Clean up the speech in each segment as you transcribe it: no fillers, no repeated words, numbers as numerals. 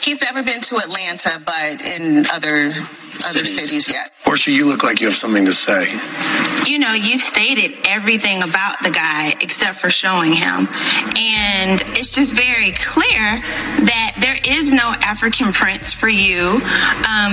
He's never been to Atlanta, but in other cities yet. Porsha, you look like you have something to say. You know, you've stated everything about the guy except for showing him. And it's just very clear that there is no African prince for you.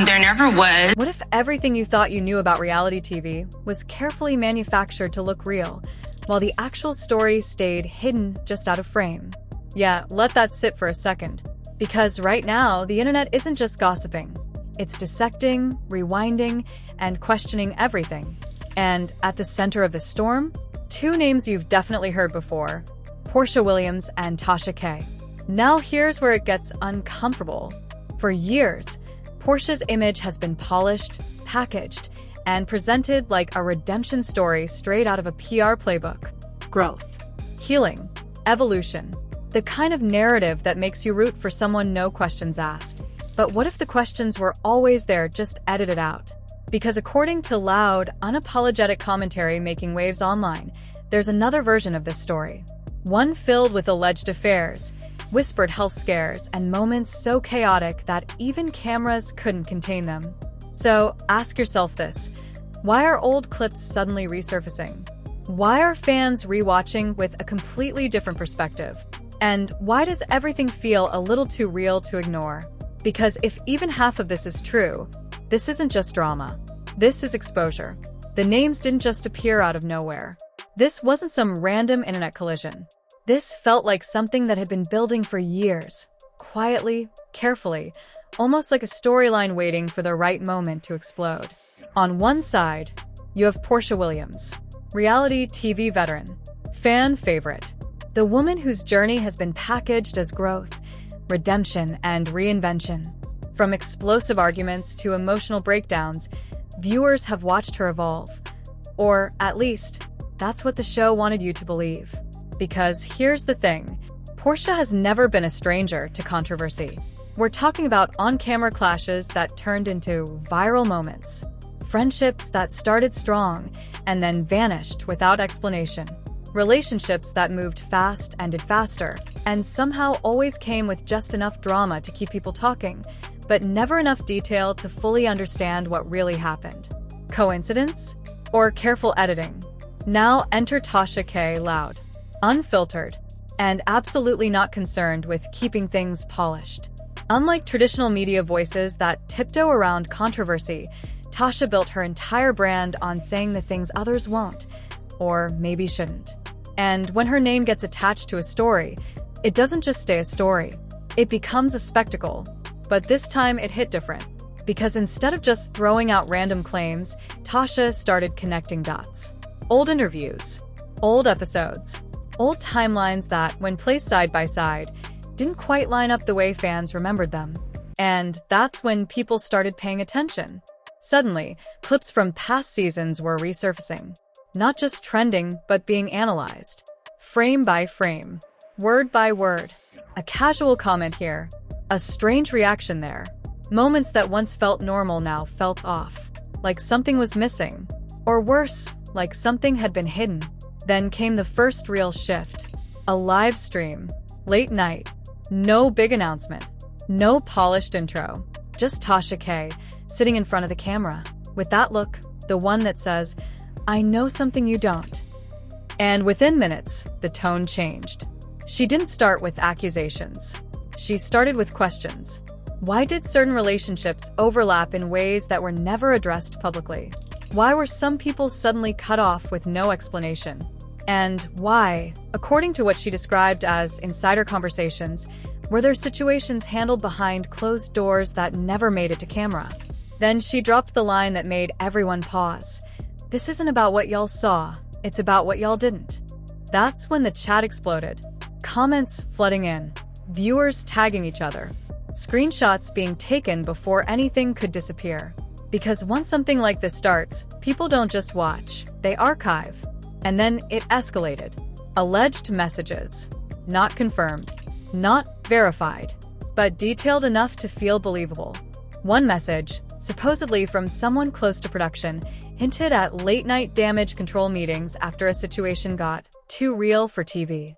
There never was. What if everything you thought you knew about reality TV was carefully manufactured to look real, while the actual story stayed hidden just out of frame? Yeah, let that sit for a second. Because right now, the internet isn't just gossiping. It's dissecting, rewinding, and questioning everything. And at the center of the storm, two names you've definitely heard before: Porsha Williams and Tasha K. Now here's where it gets uncomfortable. For years, Porsha's image has been polished, packaged, and presented like a redemption story straight out of a PR playbook. Growth, healing, evolution. The kind of narrative that makes you root for someone no questions asked. But what if the questions were always there, just edited out? Because according to loud, unapologetic commentary making waves online, there's another version of this story. One filled with alleged affairs, whispered health scares, and moments so chaotic that even cameras couldn't contain them. So ask yourself this: why are old clips suddenly resurfacing? Why are fans rewatching with a completely different perspective? And why does everything feel a little too real to ignore? Because if even half of this is true, this isn't just drama. This is exposure. The names didn't just appear out of nowhere. This wasn't some random internet collision. This felt like something that had been building for years, quietly, carefully, almost like a storyline waiting for the right moment to explode. On one side, you have Porsha Williams, reality TV veteran, fan favorite, the woman whose journey has been packaged as growth, redemption, and reinvention. From explosive arguments to emotional breakdowns, viewers have watched her evolve. Or, at least, that's what the show wanted you to believe. Because here's the thing, Porsha has never been a stranger to controversy. We're talking about on-camera clashes that turned into viral moments, friendships that started strong and then vanished without explanation, relationships that moved fast ended faster, and somehow always came with just enough drama to keep people talking, but never enough detail to fully understand what really happened. Coincidence? Or careful editing? Now enter Tasha K. Loud, unfiltered, and absolutely not concerned with keeping things polished. Unlike traditional media voices that tiptoe around controversy, Tasha built her entire brand on saying the things others won't, or maybe shouldn't. And when her name gets attached to a story, it doesn't just stay a story. It becomes a spectacle. But this time it hit different. Because instead of just throwing out random claims, Tasha started connecting dots. Old interviews, old episodes, old timelines that, when placed side by side, didn't quite line up the way fans remembered them. And that's when people started paying attention. Suddenly, clips from past seasons were resurfacing. Not just trending, but being analyzed. Frame by frame. Word by word. A casual comment here. A strange reaction there. Moments that once felt normal now felt off. Like something was missing. Or worse, like something had been hidden. Then came the first real shift. A live stream. Late night. No big announcement. No polished intro. Just Tasha K. sitting in front of the camera. With that look, the one that says, "I know something you don't." And within minutes, the tone changed. She didn't start with accusations. She started with questions. Why did certain relationships overlap in ways that were never addressed publicly? Why were some people suddenly cut off with no explanation? And why, according to what she described as insider conversations, were there situations handled behind closed doors that never made it to camera? Then she dropped the line that made everyone pause. "This isn't about what y'all saw, it's about what y'all didn't." That's when the chat exploded. Comments flooding in, viewers tagging each other, screenshots being taken before anything could disappear. Because once something like this starts, people don't just watch, they archive. And then it escalated. Alleged messages. Not confirmed. Not verified. But detailed enough to feel believable. One message, supposedly from someone close to production, hinted at late-night damage control meetings after a situation got too real for TV.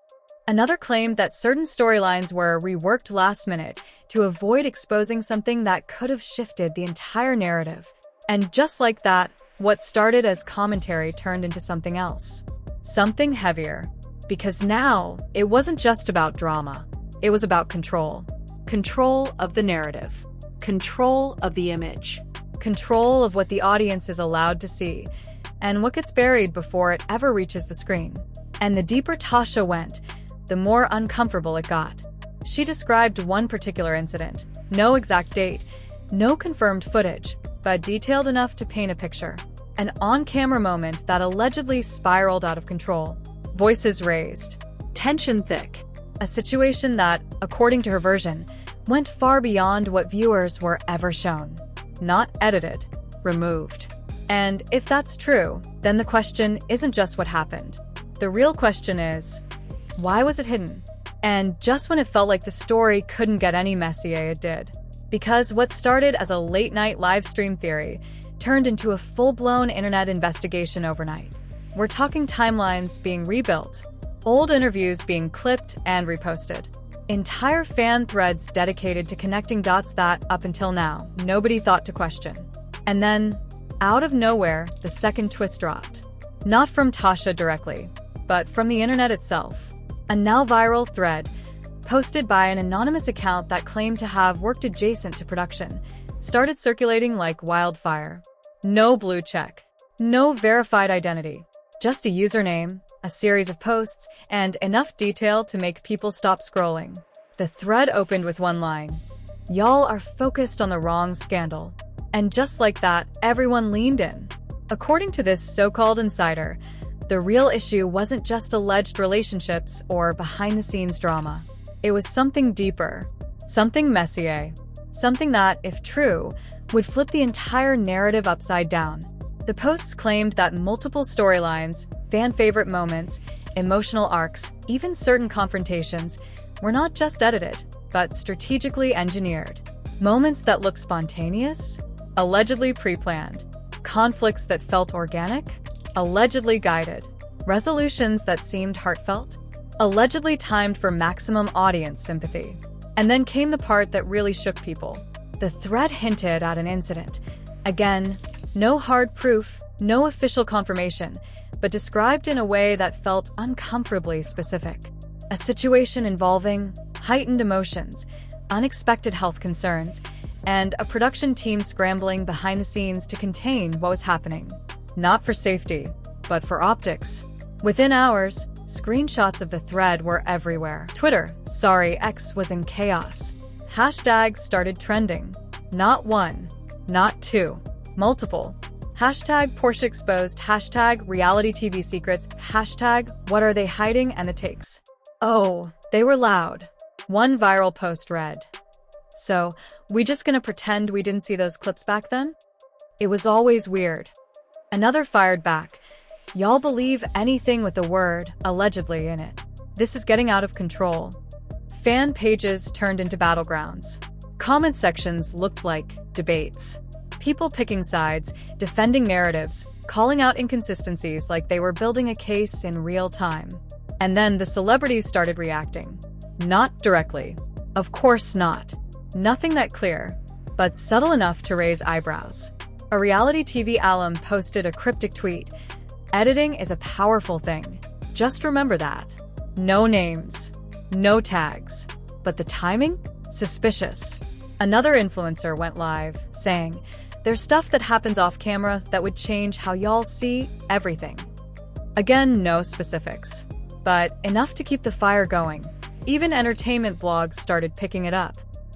Another claimed that certain storylines were reworked last minute to avoid exposing something that could have shifted the entire narrative. And just like that, what started as commentary turned into something else. Something heavier. Because now, it wasn't just about drama. It was about control. Control of the narrative. Control of the image. Control of what the audience is allowed to see, and what gets buried before it ever reaches the screen. And the deeper Tasha went, the more uncomfortable it got. She described one particular incident. No exact date, no confirmed footage, but detailed enough to paint a picture. An on-camera moment that allegedly spiraled out of control. Voices raised. Tension thick. A situation that, according to her version, went far beyond what viewers were ever shown. Not edited, removed. And if that's true, then the question isn't just what happened. The real question is, why was it hidden? And just when it felt like the story couldn't get any messier, it did. Because what started as a late-night live stream theory turned into a full-blown internet investigation overnight. We're talking timelines being rebuilt, old interviews being clipped and reposted, entire fan threads dedicated to connecting dots that, up until now, nobody thought to question. And then, out of nowhere, the second twist dropped. Not from Tasha directly, but from the internet itself. A now viral thread, posted by an anonymous account that claimed to have worked adjacent to production, started circulating like wildfire. No blue check, no verified identity, just a username, a series of posts, and enough detail to make people stop scrolling. The thread opened with one line: "Y'all are focused on the wrong scandal." And just like that, everyone leaned in. According to this so-called insider, the real issue wasn't just alleged relationships or behind-the-scenes drama. It was something deeper, something messier, something that, if true, would flip the entire narrative upside down. The posts claimed that multiple storylines, fan-favorite moments, emotional arcs, even certain confrontations, were not just edited, but strategically engineered. Moments that looked spontaneous, allegedly pre-planned. Conflicts that felt organic, allegedly guided. Resolutions that seemed heartfelt, allegedly timed for maximum audience sympathy. And then came the part that really shook people. The thread hinted at an incident. Again, no hard proof, no official confirmation, but described in a way that felt uncomfortably specific. A situation involving heightened emotions, unexpected health concerns, and a production team scrambling behind the scenes to contain what was happening. Not for safety, but for optics. Within hours, screenshots of the thread were everywhere. Twitter, sorry, X was in chaos. Hashtags started trending. Not one, not two, multiple. Hashtag Porsha exposed, hashtag reality TV secrets, hashtag what are they hiding, and the takes. Oh, they were loud. One viral post read, "So, we just gonna pretend we didn't see those clips back then? It was always weird." Another fired back, "Y'all believe anything with the word, allegedly, in it. This is getting out of control." Fan pages turned into battlegrounds. Comment sections looked like debates. People picking sides, defending narratives, calling out inconsistencies like they were building a case in real time. And then the celebrities started reacting. Not directly. Of course not. Nothing that clear, but subtle enough to raise eyebrows. A reality TV alum posted a cryptic tweet. "Editing is a powerful thing. Just remember that. No names, no tags. But the timing? Suspicious." Another influencer went live, saying, "There's stuff that happens off camera that would change how y'all see everything." Again, no specifics, but enough to keep the fire going. Even entertainment blogs started picking it up.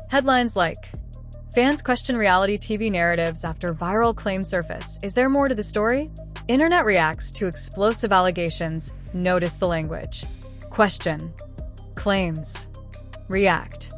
Headlines like, "Fans question reality TV narratives after viral claims surface. Is there more to the story?" Internet reacts to explosive allegations. Notice the language. Question. Claims. React.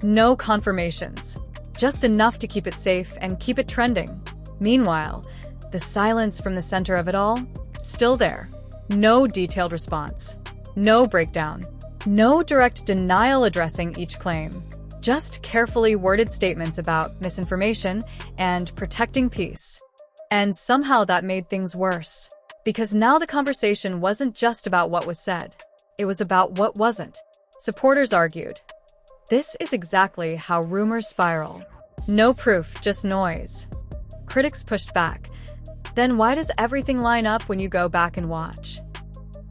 No confirmations. Just enough to keep it safe and keep it trending. Meanwhile, the silence from the center of it all? Still there. No detailed response. No breakdown. No direct denial addressing each claim. Just carefully worded statements about misinformation and protecting peace. And somehow that made things worse. Because now the conversation wasn't just about what was said. it was about what wasn't. Supporters argued, this is exactly how rumors spiral. No proof, just noise. Critics pushed back. Then why does everything line up when you go back and watch?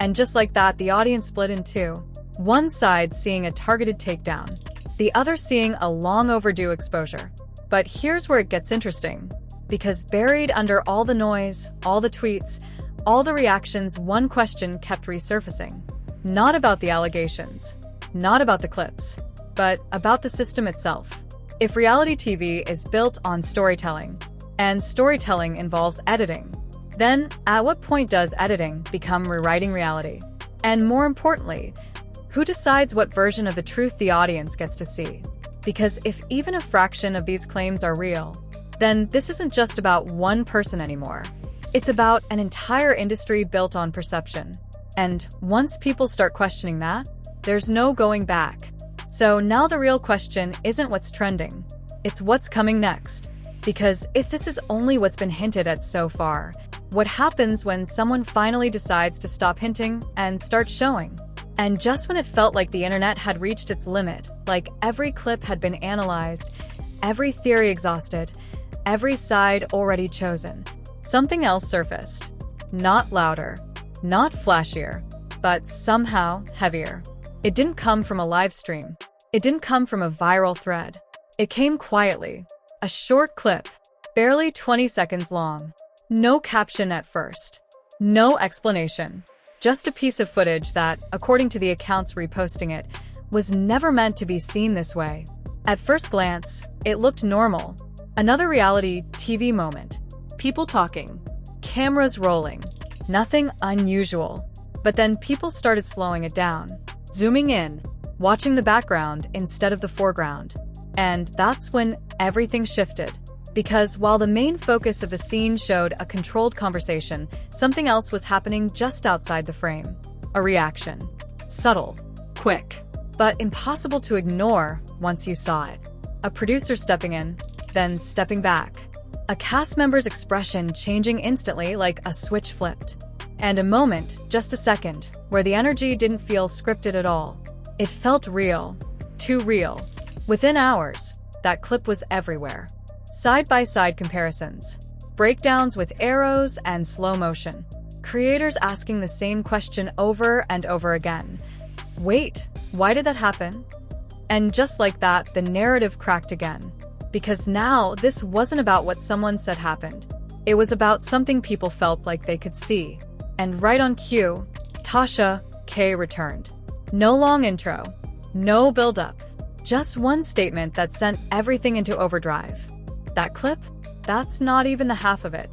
And just like that, the audience split in two. One side seeing a targeted takedown, the other seeing a long overdue exposure. But here's where it gets interesting. Because buried under all the noise, all the tweets, all the reactions, one question kept resurfacing. Not about the allegations, not about the clips, but about the system itself. If reality TV is built on storytelling, and storytelling involves editing, then at what point does editing become rewriting reality? And more importantly, who decides what version of the truth the audience gets to see? Because if even a fraction of these claims are real, then this isn't just about one person anymore. It's about an entire industry built on perception. And once people start questioning that, there's no going back. So now the real question isn't what's trending, it's what's coming next. Because if this is only what's been hinted at so far, what happens when someone finally decides to stop hinting and start showing? And just when it felt like the internet had reached its limit, like every clip had been analyzed, every theory exhausted, every side already chosen, something else surfaced. Not louder, not flashier, but somehow heavier. It didn't come from a live stream. It didn't come from a viral thread. It came quietly. A short clip, barely 20 seconds long. No caption at first. No explanation. Just a piece of footage that, according to the accounts reposting it, was never meant to be seen this way. At first glance, it looked normal. Another reality TV moment. People talking. Cameras rolling. Nothing unusual. But then people started slowing it down. Zooming in. Watching the background instead of the foreground. And that's when everything shifted. Because while the main focus of the scene showed a controlled conversation, something else was happening just outside the frame. A reaction. Subtle. Quick. But impossible to ignore once you saw it. A producer stepping in, then stepping back. A cast member's expression changing instantly like a switch flipped. And a moment, just a second, where the energy didn't feel scripted at all. It felt real. Too real. Within hours, that clip was everywhere. Side-by-side comparisons. Breakdowns with arrows and slow motion. Creators asking the same question over and over again. Wait, why did that happen? And just like that, the narrative cracked again. Because now, this wasn't about what someone said happened. It was about something people felt like they could see. And right on cue, Tasha K returned. No long intro. No build-up. Just one statement that sent everything into overdrive. That clip? That's not even the half of it.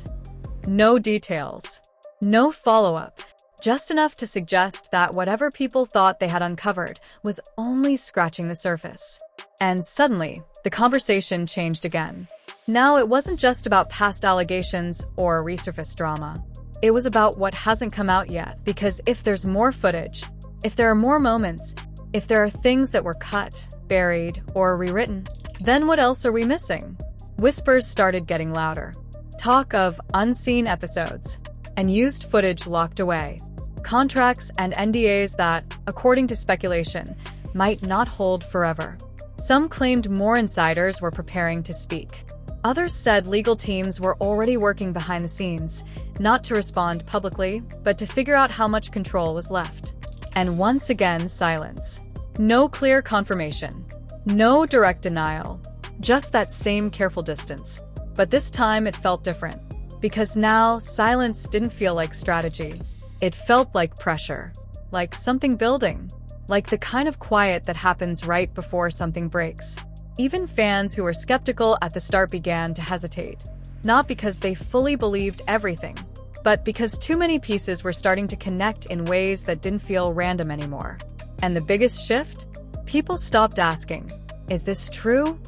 No details. No follow-up. Just enough to suggest that whatever people thought they had uncovered was only scratching the surface. And suddenly, the conversation changed again. Now it wasn't just about past allegations or resurfaced drama. It was about what hasn't come out yet, because if there's more footage, if there are more moments, if there are things that were cut, buried, or rewritten, then what else are we missing? Whispers started getting louder. Talk of unseen episodes and used footage locked away. Contracts and NDAs that, according to speculation, might not hold forever. Some claimed more insiders were preparing to speak. Others said legal teams were already working behind the scenes, not to respond publicly, but to figure out how much control was left. And once again, silence. No clear confirmation. No direct denial. Just that same careful distance. But this time it felt different. Because now, silence didn't feel like strategy. It felt like pressure. Like something building. Like the kind of quiet that happens right before something breaks. Even fans who were skeptical at the start began to hesitate. Not because they fully believed everything, but because too many pieces were starting to connect in ways that didn't feel random anymore. And the biggest shift? People stopped asking, "Is this true?"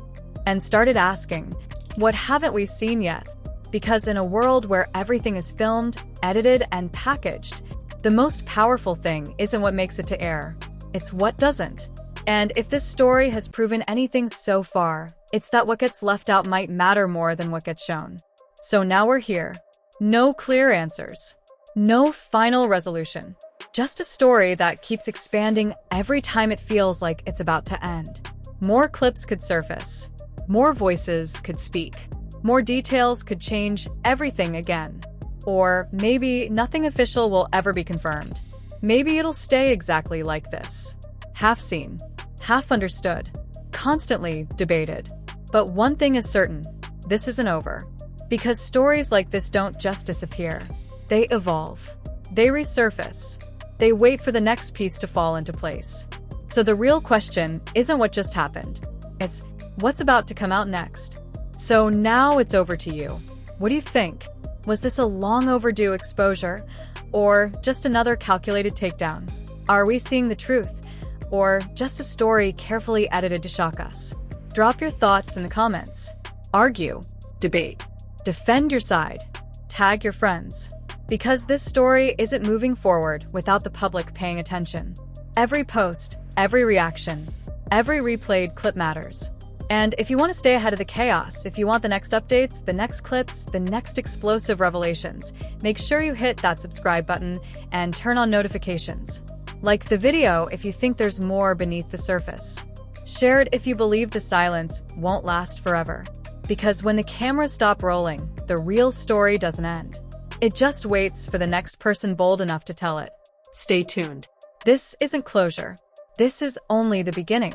And started asking, "What haven't we seen yet?" Because in a world where everything is filmed, edited, and packaged, the most powerful thing isn't what makes it to air. It's what doesn't. And if this story has proven anything so far, it's that what gets left out might matter more than what gets shown. So now we're here. No clear answers. No final resolution. Just a story that keeps expanding every time it feels like it's about to end. More clips could surface. More voices could speak. More details could change everything again. Or maybe nothing official will ever be confirmed. Maybe it'll stay exactly like this. Half seen, half understood, constantly debated. But one thing is certain, this isn't over. Because stories like this don't just disappear. They evolve. They resurface. They wait for the next piece to fall into place. So the real question isn't what just happened. It's what's about to come out next. So now it's over to you. What do you think? Was this a long overdue exposure? Or just another calculated takedown? Are we seeing the truth? Or just a story carefully edited to shock us? Drop your thoughts in the comments. Argue, debate, defend your side, tag your friends. Because this story isn't moving forward without the public paying attention. Every post, every reaction, every replayed clip matters. And if you want to stay ahead of the chaos, if you want the next updates, the next clips, the next explosive revelations, make sure you hit that subscribe button and turn on notifications. Like the video if you think there's more beneath the surface. Share it if you believe the silence won't last forever. Because when the cameras stop rolling, the real story doesn't end. It just waits for the next person bold enough to tell it. Stay tuned. This isn't closure. This is only the beginning.